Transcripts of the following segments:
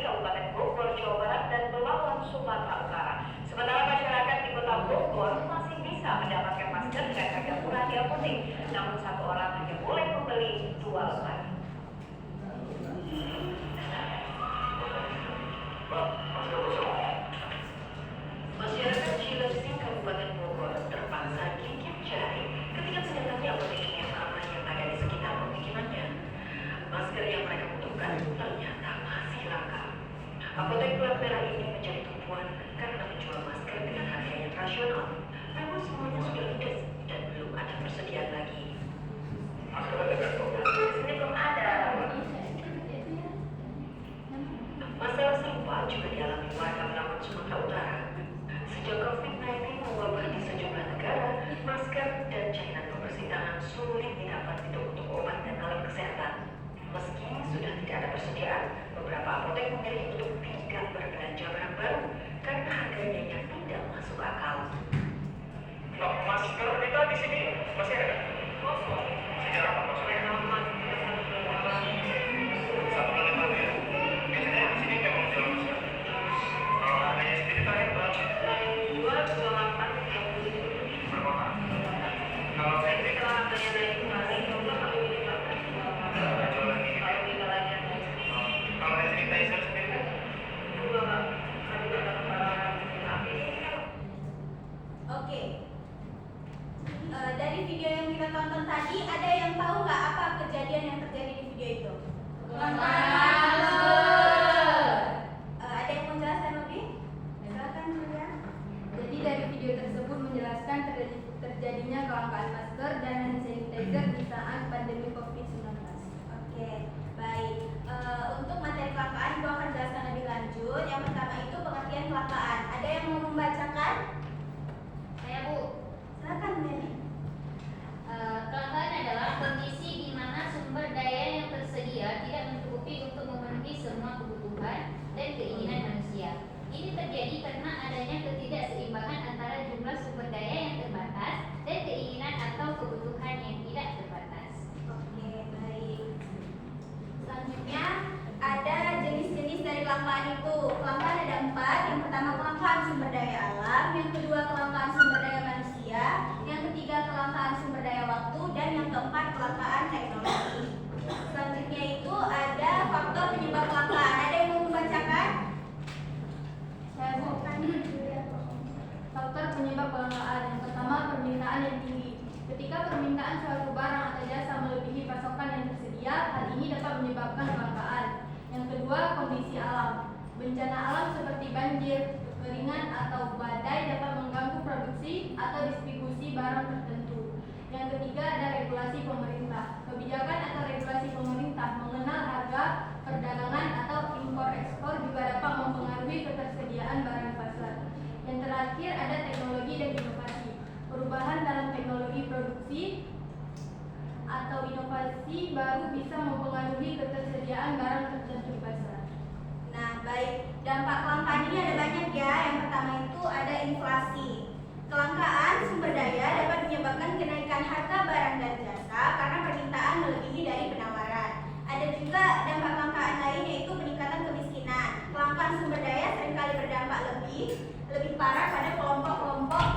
Kabupaten Bogor, Jawa Barat dan Belawan, Sumatera Utara. Sementara masyarakat di Kota Bogor masih bisa mendapatkan masker dengan harga murah di apotek, namun satu orang hanya boleh membeli 2 lembar. Masyarakat Cilengsi, Kabupaten Bogor terpaksa gigit jari ketika mendatangi apotek yang sama yang ada di sekitar pemukimannya. Masker yang mereka butuhkan ternyata masih langka. Apotek Plat Merah ini menjadi tumpuan karena menjual masker dengan harga yang rasional. Namun semuanya sudah ludes dan belum ada persediaan lagi. Ini belum ada. Masalah serupa juga dialami warga Belawan, Sumatera Utara. Sejak COVID-19 mewabah di sejumlah negara, masker dan cairan pembersih tangan sulit didapat di toko-toko obat dan alat kesehatan. Meski sudah tidak ada persediaan, beberapa apotek memilih untuk tidak berbelanja barang baru karena harganya yang tidak masuk akal. Masker kita di sini masih ada? Kosong. Sejak apa kosongnya? Satu kali baru ya? Biasanya di sini memang jual masker. Kalau harganya sendiri terakhir berapa? 228 Per orang. Kalau ini harganya naik kemarin, coba kalau ini nggak jual lagi. kalau kita lagi Kalau hand sanitizer sendiri kan? Oke. Dari video yang kita tonton tadi, ada yang tahu nggak apa kejadian yang terjadi di video itu? Ada yang mau jelaskan lebih? Silakan Julia. Jadi dari video tersebut menjelaskan terjadinya kelangkaan masker dan hand sanitizer di saat pandemi COVID-19. Oke, baik. Untuk materi kelangkaan, Ibu akan jelaskan lebih lanjut. Yang pertama itu pengertian kelangkaan. Ada yang mau membacakan? Saya Bu. Silakan Meli. Kelangkaan adalah kondisi di mana sumber daya yang tersedia tidak mencukupi untuk memenuhi semua kebutuhan dan keinginan manusia. Ini terjadi karena adanya ketidakseimbangan antara jumlah sumber daya yang terbatas dan keinginan atau kebutuhan yang tidak terbatas. Oke, baik. Selanjutnya ada jenis-jenis dari kelangkaan itu. Kelangkaan ada 4. Yang pertama kelangkaan sumber daya alam, yang kedua kelangkaan sumber daya manusia, yang ketiga kelangkaan sumber daya waktu, dan yang keempat kelangkaan teknologi. Selanjutnya itu ada faktor penyebab kelangkaan. Ada yang mau membacakan? Saya bukan faktor penyebab kelangkaan. Yang pertama, permintaan yang tinggi. Ketika permintaan suatu barang atau jasa melebihi pasokan yang tersedia, hal ini dapat menyebabkan kelangkaan. Yang kedua, kondisi alam. Bencana alam seperti banjir, kekeringan atau badai dapat mengganggu produksi atau distribusi barang tertentu. Yang ketiga, ada regulasi pemerintah. Kebijakan atau regulasi pemerintah mengenal harga, perdagangan atau impor-ekspor juga dapat mempengaruhi ketersediaan barang di pasar. Yang terakhir, ada teknologi dan inovasi. Perubahan dalam teknologi produksi atau inovasi baru bisa mempengaruhi ketersediaan barang tertentu di pasar. Nah, baik. Dampak kelangkaan ini ada banyak ya. Yang pertama itu ada inflasi. Kelangkaan sumber daya dapat menyebabkan kenaikan harga barang dan jasa karena permintaan melebihi dari penawaran. Ada juga dampak kelangkaan lain yaitu peningkatan kemiskinan. Kelangkaan sumber daya seringkali berdampak lebih parah pada kelompok-kelompok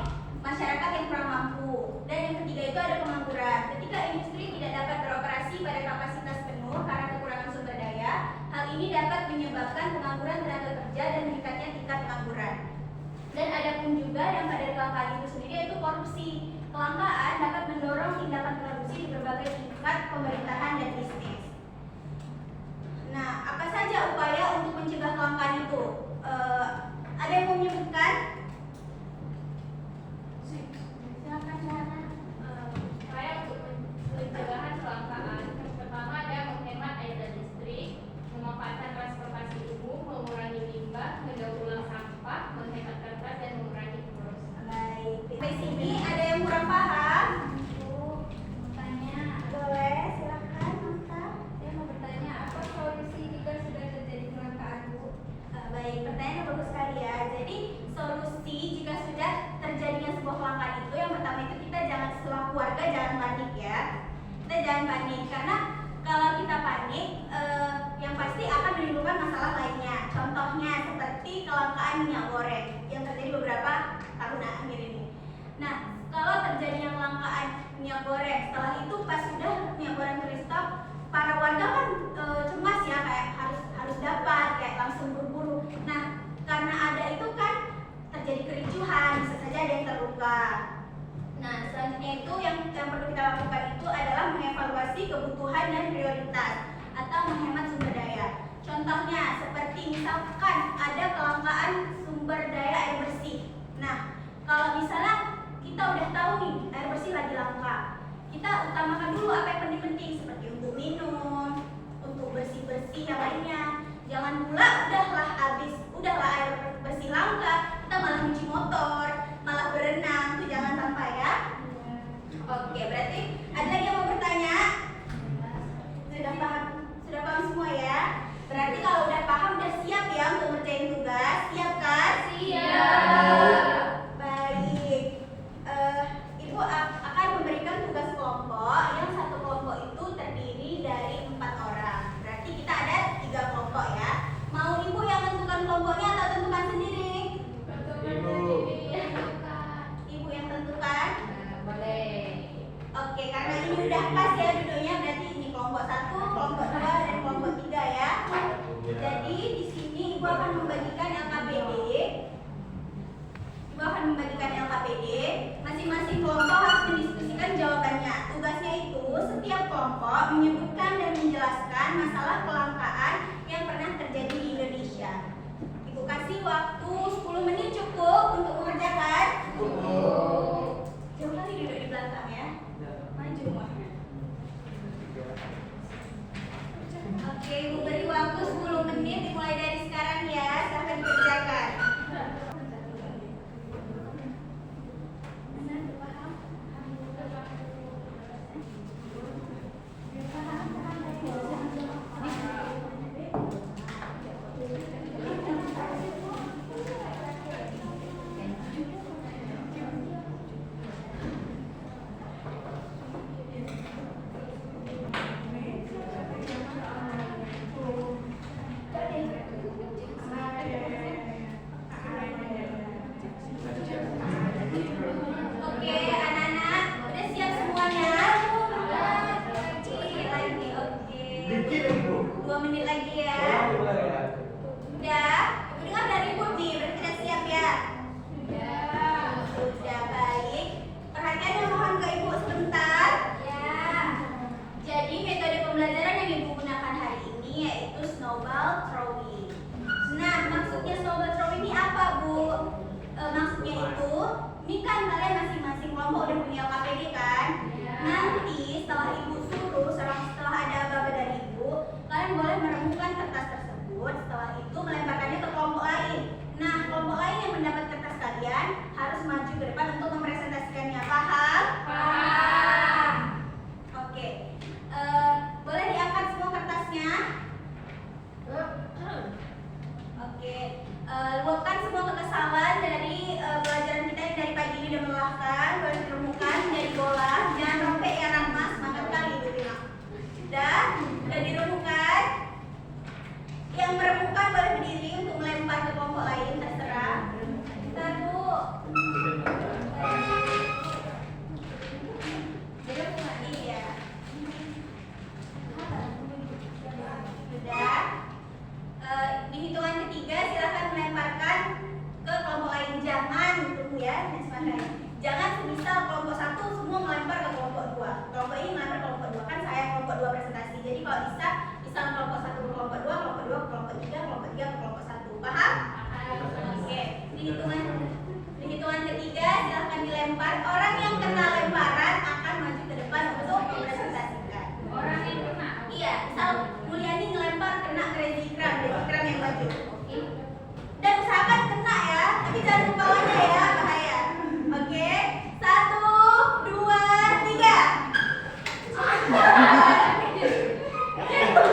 masyarakat yang kurang mampu. Dan yang ketiga itu ada pengangguran. Ketika industri tidak dapat beroperasi pada kapasitas penuh karena kekurangan sumber daya, hal ini dapat menyebabkan pengangguran tenaga kerja dan meningkatnya tingkat pengangguran. Dan ada pun juga dampak dari kelangkaan itu sendiri yaitu korupsi. Kelangkaan dapat mendorong tindakan korupsi di berbagai tingkat pemerintahan dan bisnis. Nah, apa saja upaya untuk mencegah kelangkaan itu? Ada yang mau menyebutkan? Silakan. Upaya untuk pencegahan kelangkaan. Pertama ada menghemat air dan listrik, memanfaatkan transportasi umum, mengurangi limbah, mendaur ulang sampah, menghemat kertas dan mengurangi boros. Baik. Sampai sini ada yang kurang paham? Bertanya, Boleh, silakan Mata. saya mau bertanya apa solusi jika sudah terjadi kelangkaan, Bu? Baik, pertanyaan bagus sekali ya. Jadi solusi jika sudah terjadinya sebuah kelangkaan itu yang pertama itu kita jangan setelah keluarga jangan panik ya. Kita jangan panik karena kalau kita panik, yang pasti akan menimbulkan masalah lainnya. Contohnya seperti kelangkaan minyak goreng yang terjadi beberapa tahun akhir ini. Nah, kalau terjadinya kelangkaan minyak goreng, setelah itu pas sudah minyak goreng terstop, para warga kan cemas ya, kayak harus dapat, kayak langsung buru-buru. Nah, karena ada itu kan terjadi kericuhan, bisa saja ada yang terluka. Nah, selanjutnya itu yang perlu kita lakukan itu adalah mengevaluasi kebutuhan dan prioritas atau menghemat sumber daya. Contohnya seperti misalkan ada kelangkaan sumber daya air bersih. Nah, kalau misalnya kita udah tahu nih air bersih lagi langka, kita utamakan dulu apa yang penting-penting seperti untuk minum, untuk bersih-bersih yang lainnya. Jangan pula udahlah air bersih langka, kita malah cuci motor, malah berenang, itu jangan sampai ya. Oke, berarti ada lagi yang mau bertanya? Sudah paham semua ya? Berarti kalau udah paham, udah siap ya untuk ngerjain tugas, siap kan? Siap. Baik. Ibu akan memberikan tugas kelompok yang satu kelompok itu terdiri dari 4 orang. Berarti kita ada 3 kelompok ya. Mau ibu yang tentukan kelompoknya atau tentukan sendiri? Ibu yang tentukan? Boleh. Oke, karena ini udah pas ya duduknya, berarti ini kelompok 1, kelompok 2, dan kelompok 3 ya. Jadi di sini ibu akan membagikan LKPD. Masing-masing kelompok harus mendiskusikan jawabannya. Tugasnya itu setiap kelompok menyebutkan dan menjelaskan masalah kelangkaan yang pernah terjadi di Indonesia. Ibu kasih waktu 10 menit cukup untuk mengerjakan. Jauh kali duduk di belakang ya. Maju Mas. Oke, ibu beri waktu 10 menit dimulai dari sekarang ya. Silahkan dikerjakan. Oke, anak-anak, udah siap semuanya? Lagi, oke. 2 menit lagi ya. Udah? Ibu dengar dari ibu nih, berarti udah siap ya? Sudah, baik. Perhatian yang mohon ke ibu sebentar. Ya. Jadi metode pembelajaran yang ibu gunakan hari ini yaitu snowball throwing. Nah, maksudnya snowball throwing ini apa, Bu? Maksudnya itu, ini kan kalian masing-masing kelompok udah punya LKPD kan? Nanti setelah ibu suruh, setelah ada aba-aba dari ibu, kalian boleh menemukan kertas tersebut. Setelah itu melemparkannya ke kelompok lain. Nah, kelompok lain yang mendapat kertas kalian harus maju ke depan untuk mempresentasikannya. Paham? Paham. Oke. Boleh diangkat semua kertasnya? Oke. Luapkan semua kekesalan dari pelajaran kita yang dari pagi ini udah melelahkan. Boleh diremukkan menjadi bola. Jangan robek ya Rahma, semangat kali ibu bilang. Udah diremukkan. Yang meremukkan boleh berdiri untuk melempar ke kelompok lain, terserah. Bentar Bu. Iya. Sudah. Di hitungan ketiga silakan melemparkan ke kelompok lain. Jangan tunggu ya, jangan semisal kelompok 1 semua melempar ke kelompok 2. Kelompok ini melempar ke kelompok 2, kan saya kelompok 2 presentasi. Jadi kalau bisa kelompok 1 ke kelompok 2, kelompok 2 ke kelompok 3, kelompok 3 ke kelompok 1. Paham? Oke. Di hitungan ketiga silakan dilempar. Orang yang kena lemparan akan maju ke depan untuk mempresentasikan. Orang yang kena. Iya, misal Mulyani ngelempar kena Crazy Ikram yang maju. Dan usahakan kena ya, tapi jangan kepalanya ya, bahaya. Oke, 1, 2, 3.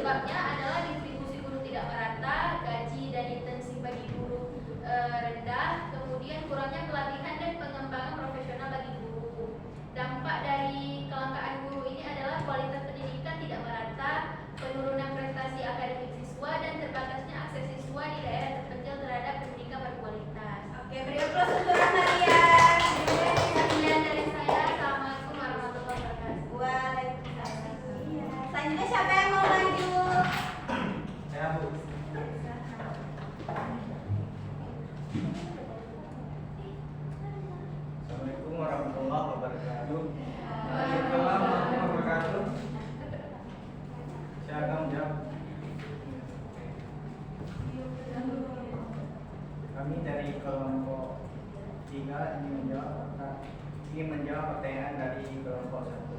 penyebabnya adalah distribusi guru tidak merata, gaji dan intensi bagi guru rendah, kemudian kurangnya pelatihan dan pengembangan profesional bagi guru. Dampak dari kelangkaan guru ini adalah kualitas pendidikan tidak merata, penurunan prestasi akademik siswa, dan terbatasnya akses siswa di daerah terpencil terhadap pendidikan berkualitas. Oke, beri aplaus untuk Rahmarian. Sekian dari saya. Assalamualaikum warahmatullahi wabarakatuh. Waalaikumsalam. Selanjutnya siapa yang mau maju? Saya Bu. Assalamualaikum warahmatullahi wabarakatuh. Waalaikumsalam warahmatullahi wabarakatuh. Saya akan menjawab. Kami dari kelompok 3 ingin menjawab pertanyaan dari kelompok 1.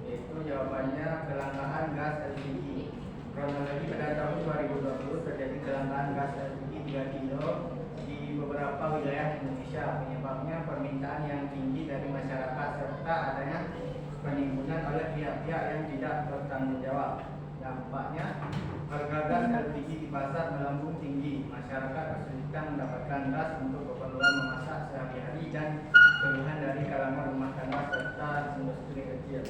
Yaitu jawabannya kelangkaan gas LPG. Kronologi pada tahun 2020 terjadi kelangkaan gas LPG 3 kilo di beberapa wilayah Indonesia. Penyebabnya permintaan yang tinggi dari masyarakat serta adanya penimbunan oleh pihak-pihak yang tidak bertanggung jawab. Dampaknya harga gas LPG di pasar melambung tinggi. Masyarakat kesulitan mendapatkan gas untuk keperluan memasak sehari-hari dan keluhan dari kalangan rumah tangga serta industri kecil.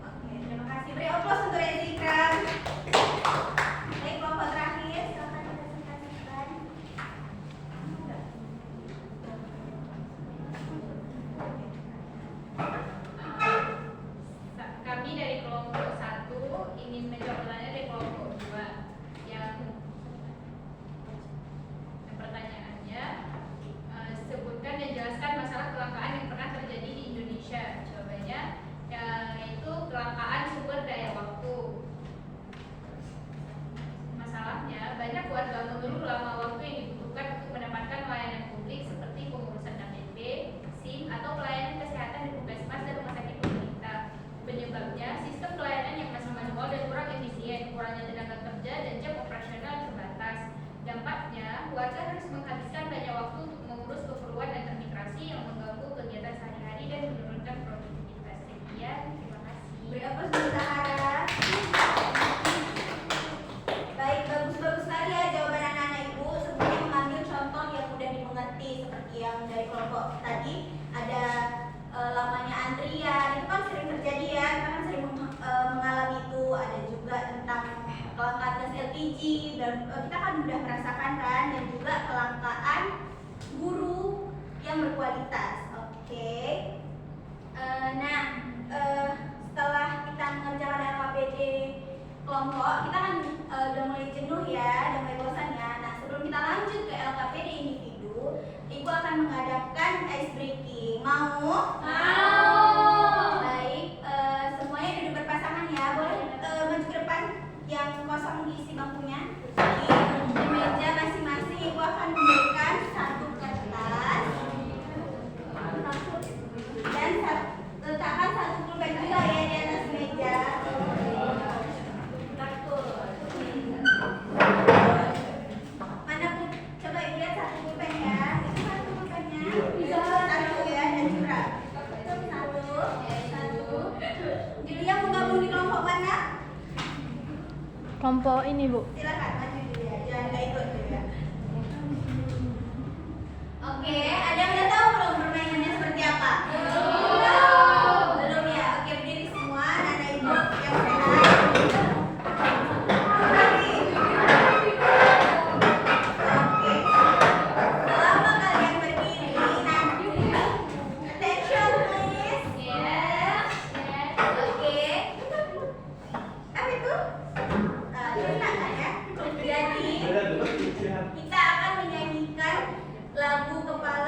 Oke, terima kasih. Beri aplaus untuk Rezikran. Baik, kelompok terakhir, silakan dipresentasikan. Kami dari kelompok 1 ingin menjawab pertanyaan dari kelompok 2 yang pertanyaannya sebutkan dan jelaskan masalah kelangkaan yang pernah terjadi di Indonesia. Jawabannya yaitu kelangkaan sumber daya waktu. Masalahnya banyak warga mengeluh lama waktu yang dibutuhkan untuk mendapatkan layanan publik seperti pengurusan KTP, SIM, atau pelayanan kesehatan di puskesmas dan rumah sakit pemerintah. Penyebabnya sistem pelayanan yang masih manual dan kurang efisien, kurangnya tenaga kerja, dan jam operasional yang terbatas. Dampaknya, warga harus menghabiskan banyak waktu untuk mengurus keperluan administrasi yang mengganggu kegiatan sehari-hari dan menurunkan produktivitas. Sekian, terima kasih. Beri aplaus untuk Zahara. Baik, bagus-bagus sekali ya jawaban anak-anak ibu. Sebenarnya mengambil contoh yang mudah dimengerti seperti yang dari kelompok tadi. Ada lamanya antrian, itu kan sering terjadi ya, kita kan sering mengalami itu. Ada juga tentang kelangkaan gas LPG dan kita kan sudah merasakan kan, dan juga kelangkaan guru yang berkualitas. Oke. Setelah kita mengerjakan LKPD kelompok, kita kan udah mulai jenuh ya, udah mulai bosan ya. Nah, sebelum kita lanjut ke LKPD individu, Ibu akan mengadakan ice breaking. Mau? Baik, semuanya duduk berpasangan ya. Boleh maju ke depan yang kosong diisi bangkunya. Di meja masing-masing Ibu akan memberikan satu kertas dan letakkan satu pulpen juga ya di atas meja. Mana bu? Coba Ibu lihat satu pulpen ya. Itu satu pulpennya. Satu ya, dan curang. Satu. Julia mau gabung di kelompok mana? Kelompok ini, Bu. Silakan maju Julia. Jangan nggak ikut Julia. Oke, ada yang udah tahu belum permainannya seperti apa? Belum ya? Oke, berdiri semua, anak ibu yang sehat. Oke, selama kalian berdiri, nanti attention please. Oke. Apa itu? Cerita kan ya? Jadi kita akan menyanyikan lagu Kepala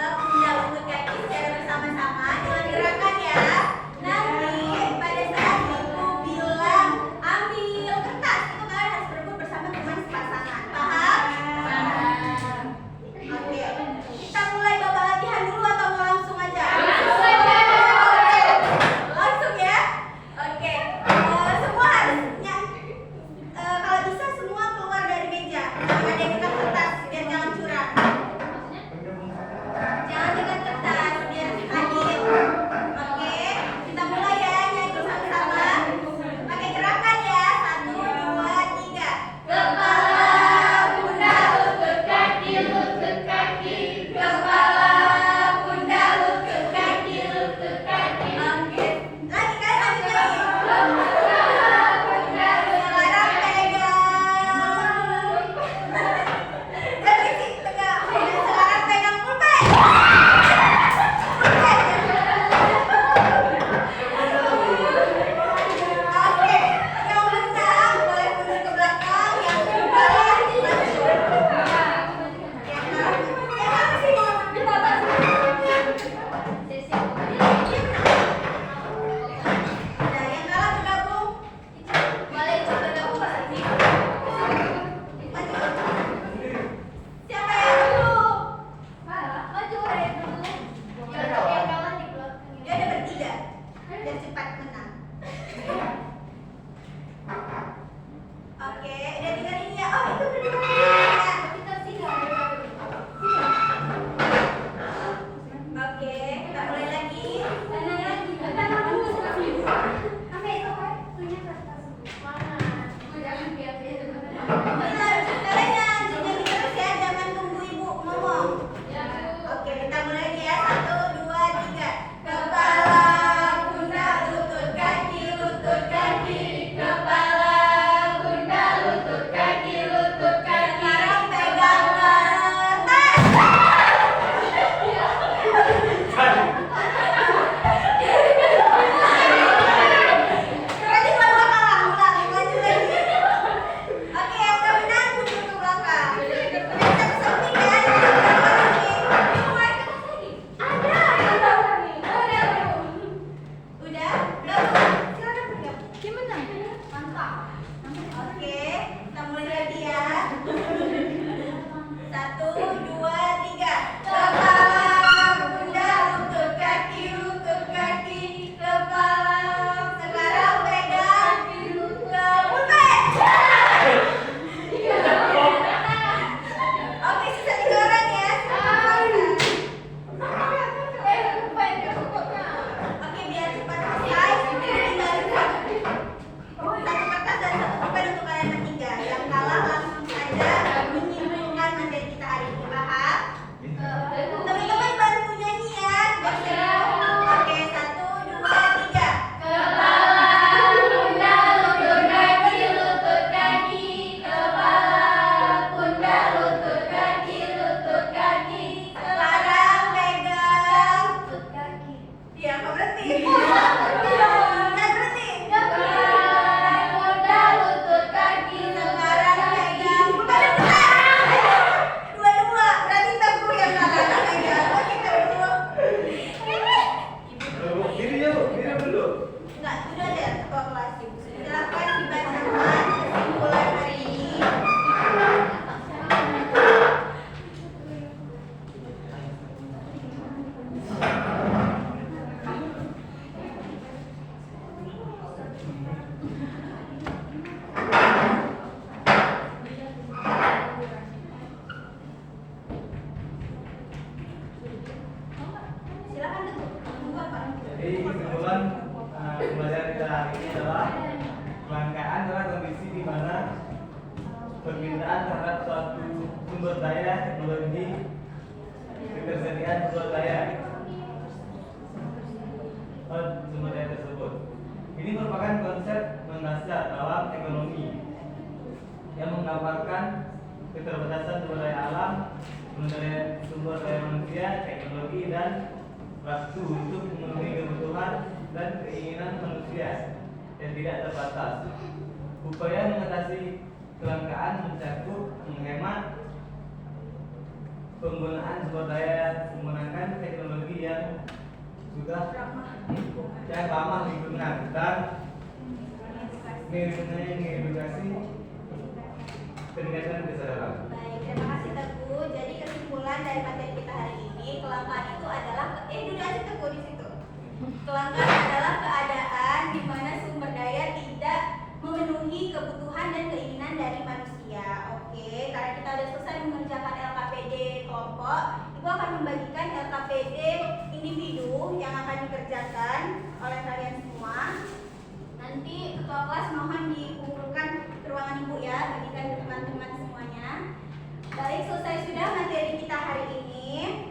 Jadi kesimpulan pembelajaran kita hari ini adalah kelangkaan adalah kondisi di mana permintaan terhadap suatu sumber daya teknologi ketersediaan sumber daya tersebut. Ini merupakan konsep mendasar dalam ekonomi yang menggambarkan keterbatasan sumber daya alam, sumber daya manusia, teknologi dan waktu untuk memenuhi kebutuhan dan keinginan manusia yang tidak terbatas. Upaya mengatasi kelangkaan mencakup menghemat penggunaan sumber daya menggunakan teknologi yang sudah ramah lingkungan dan mengedukasi peningkatan kesadaran. Baik, terima kasih Teguh. Jadi kesimpulan dari materi kita hari ini, kelangkaan itu adalah duduk aja Teguh di situ. Kelangkaan adalah keadaan di mana sumber daya tidak memenuhi kebutuhan dan keinginan dari manusia. Oke, karena kita sudah selesai mengerjakan LKPD kelompok, Ibu akan membagikan LKPD individu yang akan dikerjakan oleh kalian semua. Nanti ketua kelas mohon dikumpulkan ke ruangan Ibu ya, bagikan ke teman-teman semuanya. Baik, selesai sudah materi kita hari ini.